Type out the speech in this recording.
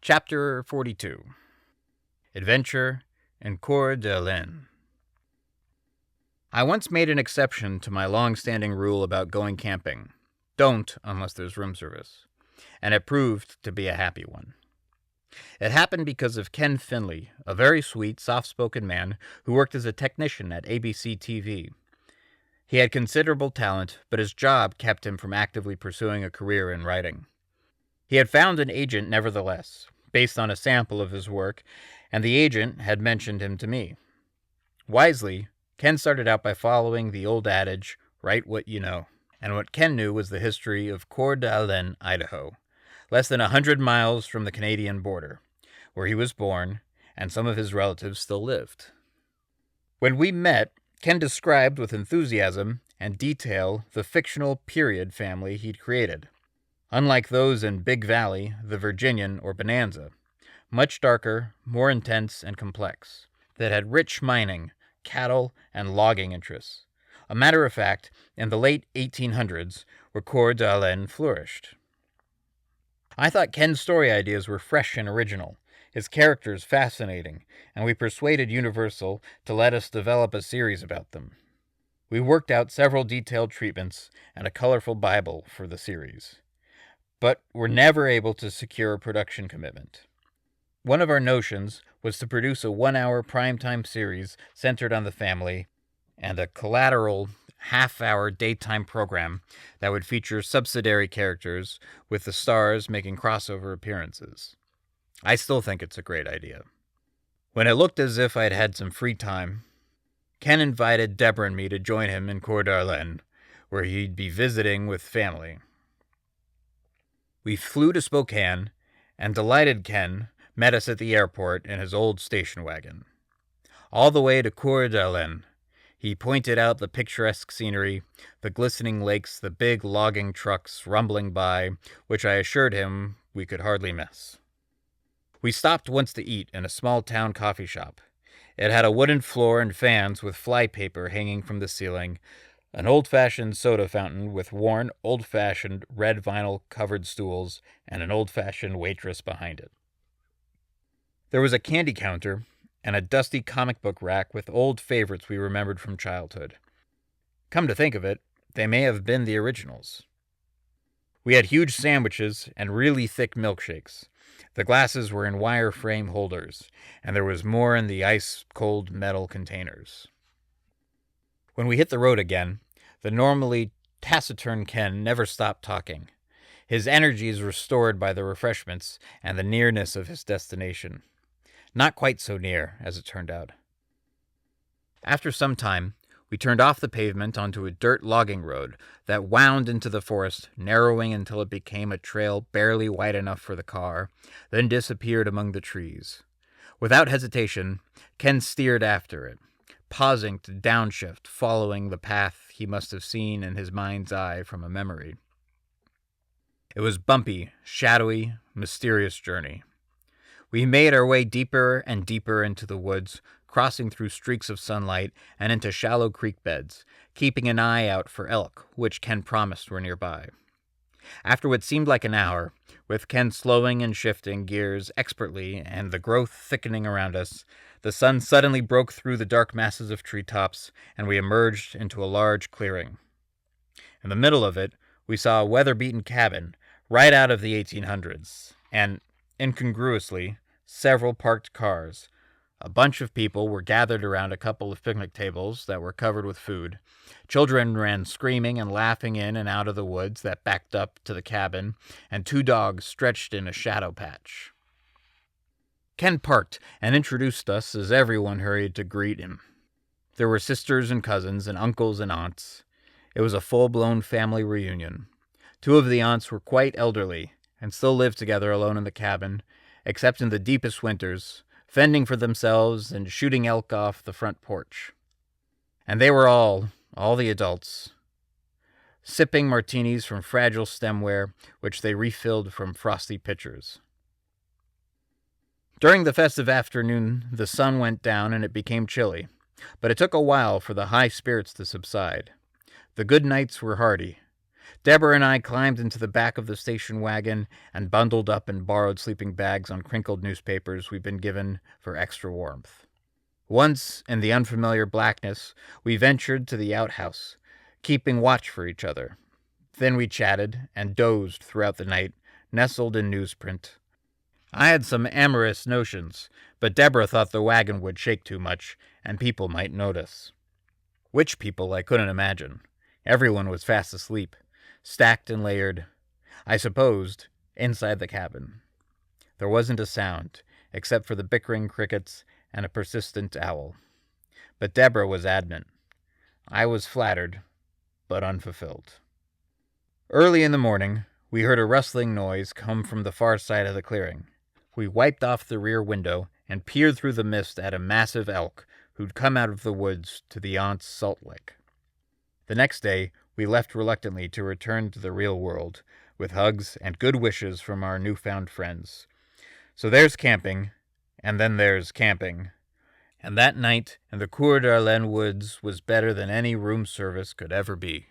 Chapter 42. Adventure in Coeur d'Alene. I once made an exception to my long-standing rule about going camping. Don't unless there's room service. And it proved to be a happy one. It happened because of Ken Finley, a very sweet, soft-spoken man who worked as a technician at ABC TV. He had considerable talent, but his job kept him from actively pursuing a career in writing. He had found an agent nevertheless, based on a sample of his work, and the agent had mentioned him to me. Wisely, Ken started out by following the old adage, write what you know. And what Ken knew was the history of Coeur d'Alene, Idaho, less than 100 miles from the Canadian border, where he was born, and some of his relatives still lived. When we met, Ken described with enthusiasm and detail the fictional period family he'd created. Unlike those in Big Valley, the Virginian, or Bonanza, much darker, more intense, and complex, that had rich mining, cattle, and logging interests. A matter of fact, in the late 1800s, where Coeur d'Alene flourished. I thought Ken's story ideas were fresh and original, his characters fascinating, and we persuaded Universal to let us develop a series about them. We worked out several detailed treatments and a colorful Bible for the series, but were never able to secure a production commitment. One of our notions was to produce a 1-hour primetime series centered on the family and a collateral half-hour daytime program that would feature subsidiary characters with the stars making crossover appearances. I still think it's a great idea. When it looked as if I'd had some free time, Ken invited Deborah and me to join him in Coeur d'Alene, where he'd be visiting with family. We flew to Spokane, and delighted Ken met us at the airport in his old station wagon. All the way to Coeur d'Alene, he pointed out the picturesque scenery, the glistening lakes, the big logging trucks rumbling by, which I assured him we could hardly miss. We stopped once to eat in a small-town coffee shop. It had a wooden floor and fans with flypaper hanging from the ceiling, an old-fashioned soda fountain with worn, old-fashioned red vinyl-covered stools, and an old-fashioned waitress behind it. There was a candy counter and a dusty comic book rack with old favorites we remembered from childhood. Come to think of it, they may have been the originals. We had huge sandwiches and really thick milkshakes. The glasses were in wire frame holders, and there was more in the ice-cold metal containers. When we hit the road again, the normally taciturn Ken never stopped talking, his energies restored by the refreshments and the nearness of his destination. Not quite so near, as it turned out. After some time, we turned off the pavement onto a dirt logging road that wound into the forest, narrowing until it became a trail barely wide enough for the car, then disappeared among the trees. Without hesitation, Ken steered after it, pausing to downshift, following the path he must have seen in his mind's eye from a memory. It was bumpy, shadowy, mysterious journey. We made our way deeper and deeper into the woods, crossing through streaks of sunlight and into shallow creek beds, keeping an eye out for elk, which Ken promised were nearby. After what seemed like an hour, with Ken slowing and shifting gears expertly and the growth thickening around us, the sun suddenly broke through the dark masses of treetops, and we emerged into a large clearing. In the middle of it, we saw a weather-beaten cabin right out of the 1800s, and, incongruously, several parked cars. A bunch of people were gathered around a couple of picnic tables that were covered with food. Children ran screaming and laughing in and out of the woods that backed up to the cabin, and 2 dogs stretched in a shadow patch. Ken parked and introduced us as everyone hurried to greet him. There were sisters and cousins and uncles and aunts. It was a full-blown family reunion. 2 of the aunts were quite elderly and still lived together alone in the cabin, except in the deepest winters, fending for themselves and shooting elk off the front porch. And they were all the adults, sipping martinis from fragile stemware, which they refilled from frosty pitchers. During the festive afternoon, the sun went down and it became chilly, but it took a while for the high spirits to subside. The good nights were hearty. Deborah and I climbed into the back of the station wagon and bundled up in borrowed sleeping bags on crinkled newspapers we'd been given for extra warmth. Once, in the unfamiliar blackness, we ventured to the outhouse, keeping watch for each other. Then we chatted and dozed throughout the night, nestled in newsprint. I had some amorous notions, but Deborah thought the wagon would shake too much, and people might notice. Which people, I couldn't imagine. Everyone was fast asleep, stacked and layered, I supposed, inside the cabin. There wasn't a sound, except for the bickering crickets and a persistent owl. But Deborah was adamant. I was flattered, but unfulfilled. Early in the morning, we heard a rustling noise come from the far side of the clearing. We wiped off the rear window and peered through the mist at a massive elk who'd come out of the woods to the aunt's salt lick. The next day, we left reluctantly to return to the real world, with hugs and good wishes from our newfound friends. So there's camping, and then there's camping. And that night in the Coeur d'Alene woods was better than any room service could ever be.